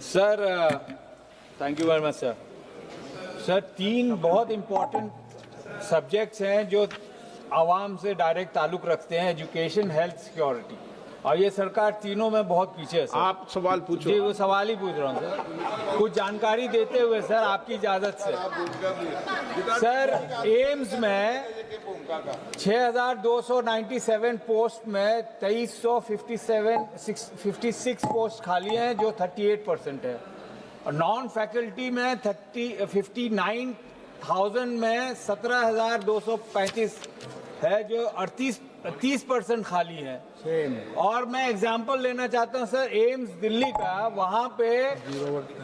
Sir thank you very much sir. Sir तीन बहुत important subjects हैं जो आवाम से डायरेक्ट ताल्लुक रखते हैं, एजुकेशन, हेल्थ, सिक्योरिटी, और ये सरकार तीनों में बहुत पीछे है सर। आप सवाल पूछो। जी वो सवाल ही पूछ रहा हूँ सर, कुछ जानकारी देते हुए सर आपकी इजाज़त से। सर एम्स में 6,297 पोस्ट में 2356 पोस्ट खाली हैं जो 38% है, और नॉन फैकल्टी में 59,000 में 17,235 है जो 30% खाली है। और मैं एग्जांपल लेना चाहता हूं सर, एम्स दिल्ली का, वहां पे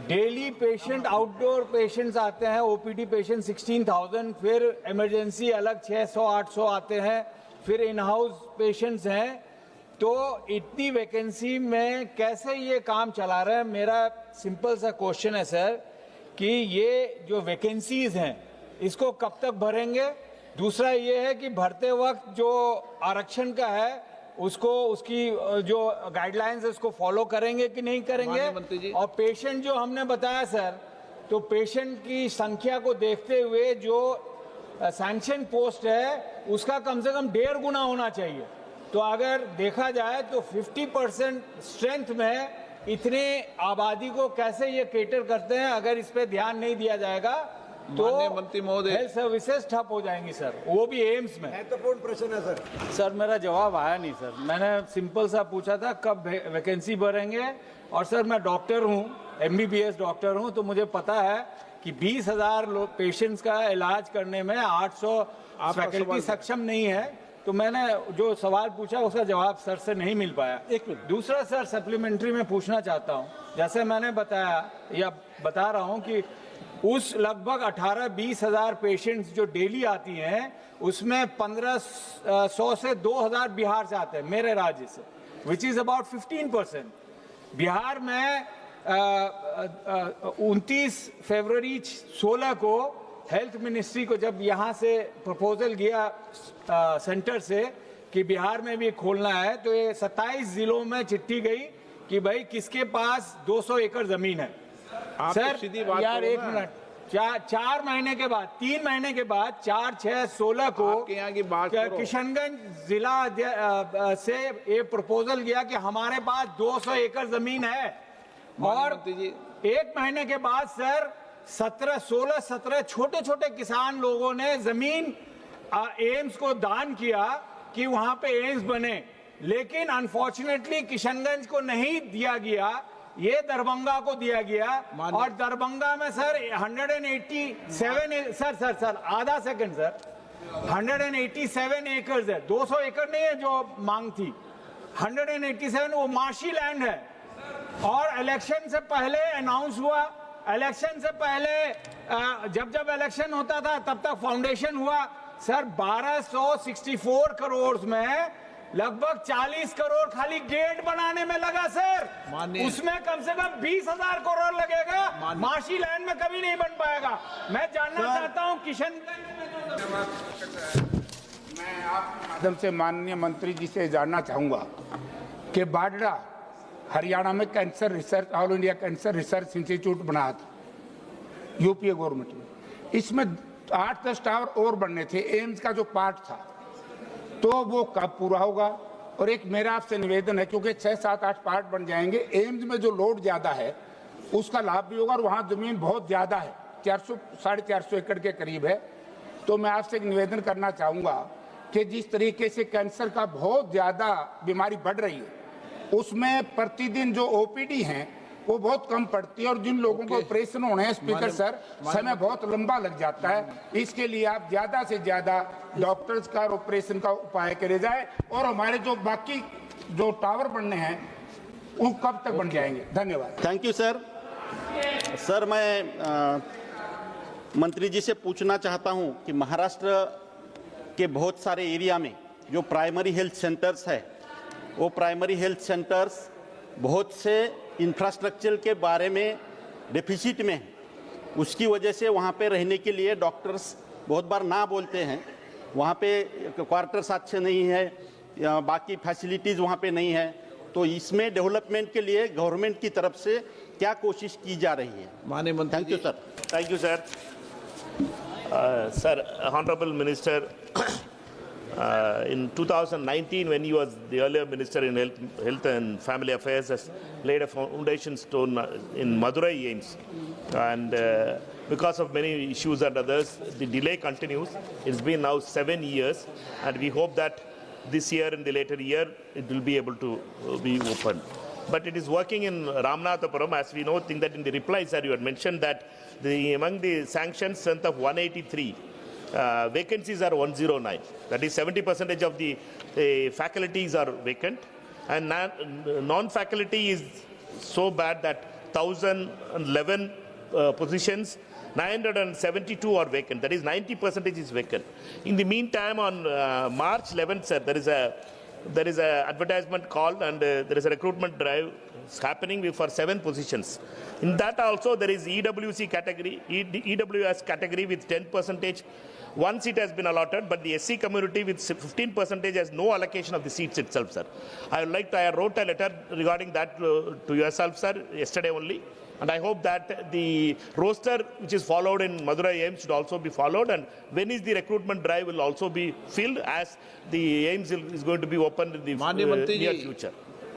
डेली पेशेंट, आउटडोर पेशेंट्स आते हैं, ओपीडी पेशेंट 16,000, फिर इमरजेंसी अलग 600-800 आते हैं, फिर इन हाउस पेशेंट्स हैं। तो इतनी वैकेंसी में कैसे ये काम चला रहे हैं? मेरा सिंपल सा क्वेश्चन है सर कि ये जो वैकेंसीज हैं इसको कब तक भरेंगे? दूसरा ये है कि भरते वक्त जो आरक्षण का है उसको, उसकी जो गाइडलाइंस है उसको फॉलो करेंगे कि नहीं करेंगे? और पेशेंट जो हमने बताया सर, तो पेशेंट की संख्या को देखते हुए जो सैंक्शन पोस्ट है उसका कम से कम 1.5 गुना होना चाहिए। तो अगर देखा जाए तो 50% स्ट्रेंथ में इतने आबादी को कैसे ये केटर करते हैं? अगर इस पे ध्यान नहीं दिया जाएगा तो मंत्री महोदय, हेल्थ सर्विसेज ठप हो जाएंगी सर, वो भी एम्स में। महत्वपूर्ण प्रश्न है सर। सर मेरा जवाब आया नहीं सर, मैंने सिंपल सा पूछा था कब वैकेंसी भरेंगे। और सर मैं डॉक्टर हूँ, MBBS डॉक्टर हूँ, तो मुझे पता है कि 20,000 पेशेंट्स का इलाज करने में 800 फैकल्टी सक्षम नहीं है। तो मैंने जो सवाल पूछा उसका जवाब सर से नहीं मिल पाया। एक मिनट। दूसरा सर सप्लीमेंट्री में पूछना चाहता हूँ, जैसे मैंने बताया या बता रहा हूँ कि उस लगभग 18-20 हज़ार पेशेंट्स जो डेली आती हैं उसमें 1,500 से 2,000 बिहार से आते हैं, मेरे राज्य से, विच इज़ अबाउट 15%। बिहार में 29 फरवरी 16 को हेल्थ मिनिस्ट्री को जब यहाँ से प्रपोजल गया सेंटर से कि बिहार में भी खोलना है, तो ये 27 जिलों में चिट्ठी गई कि भाई किसके पास 200 एकड़ जमीन है। सर तो यार एक मिनट, 4 महीने के बाद, 3 महीने के बाद 4/6/16 को यहाँ की बात किशनगंज जिला से ये प्रपोजल गया कि हमारे पास 200 एकड़ जमीन है। और 1 महीने के बाद सर 16-17 छोटे छोटे किसान लोगों ने जमीन एम्स को दान किया कि वहां पे एम्स बने, लेकिन अनफॉर्चुनेटली किशनगंज को नहीं दिया गया, ये दरभंगा को दिया गया। और दरभंगा में सर 187 सर आधा सेकंड सर, 187 एकड़ है, 200 एकड़ नहीं है जो मांग थी, 187 वो मार्शी लैंड है। और इलेक्शन से पहले अनाउंस हुआ, इलेक्शन से पहले जब इलेक्शन होता था तब तक फाउंडेशन हुआ सर। 1264 करोड़ में लगभग 40 करोड़ खाली गेट बनाने में लगा सर, उसमें कम से कम 20,000 करोड़ लगेगा, मार्शी लैंड में कभी नहीं बन पाएगा। मैं जानना चाहता हूं किशनगंज में मैं आपके माध्यम से माननीय मंत्री जी से जानना चाहूंगा कि बाडरा हरियाणा में cancer research, all India cancer research institute बनाया था यूपीए गवर्नमेंट में, इसमें 8-10 टावर और बनने थे, एम्स का जो पार्ट था, तो वो कब पूरा होगा? और एक मेरा आपसे निवेदन है, क्योंकि 6-7-8 पार्ट बन जाएंगे, एम्स में जो लोड ज्यादा है उसका लाभ भी होगा, और वहाँ जमीन बहुत ज्यादा है, 400-450 एकड़ के करीब है। तो मैं आपसे एक निवेदन करना चाहूँगा कि जिस तरीके से कैंसर का बहुत ज्यादा बीमारी बढ़ रही है, उसमें प्रतिदिन जो ओपीडी हैं वो बहुत कम पड़ती है, और जिन लोगों को ऑपरेशन होने हैं स्पीकर सर, समय बहुत लंबा लग जाता है। इसके लिए आप ज्यादा से ज्यादा डॉक्टर्स का ऑपरेशन का उपाय करे जाए, और हमारे जो बाकी जो टावर बनने हैं वो कब तक बन जाएंगे? धन्यवाद। Thank you sir. सर मैं मंत्री जी से पूछना चाहता हूं कि महाराष्ट्र के बहुत सारे एरिया में जो प्राइमरी हेल्थ सेंटर्स है, वो प्राइमरी हेल्थ सेंटर्स बहुत से इंफ्रास्ट्रक्चर के बारे में डेफिसिट में है। उसकी वजह से वहाँ पे रहने के लिए डॉक्टर्स बहुत बार ना बोलते हैं, वहाँ पे क्वार्टर्स अच्छे नहीं है या बाकी फैसिलिटीज़ वहाँ पे नहीं है। तो इसमें डेवलपमेंट के लिए गवर्नमेंट की तरफ से क्या कोशिश की जा रही है? माननीय मंत्री थैंक यू जी। Sir. Thank you, sir. Sir, Honorable Minister, in 2019, when he was the earlier Minister in Health and Family Affairs, has laid a foundation stone in Madurai AIIMS. And because of many issues and others, the delay continues. It's been now 7 years, and we hope that this year and the later year, it will be able to be opened. But it is working in Ramanathapuram. As we know, think that in the reply, sir, you had mentioned that among the sanctioned strength of 183, vacancies are 109. That is 70% of the faculties are vacant. And non-faculty is so bad that 1,011 positions, 972 are vacant. That is 90% is vacant. In the meantime, on March 11th, sir, there is a advertisement called, and there is a recruitment drive happening for 7 positions. In that also there is EWC category, EWS category with 10%. One seat has been allotted, but the SC community with 15% has no allocation of the seats itself, sir. I wrote a letter regarding that to yourself, sir, yesterday only. And I hope that the roster which is followed in Madurai AIIMS should also be followed. And when is the recruitment drive will also be filled, as the AIIMS is going to be opened in the माननीय मंत्री near जी, future.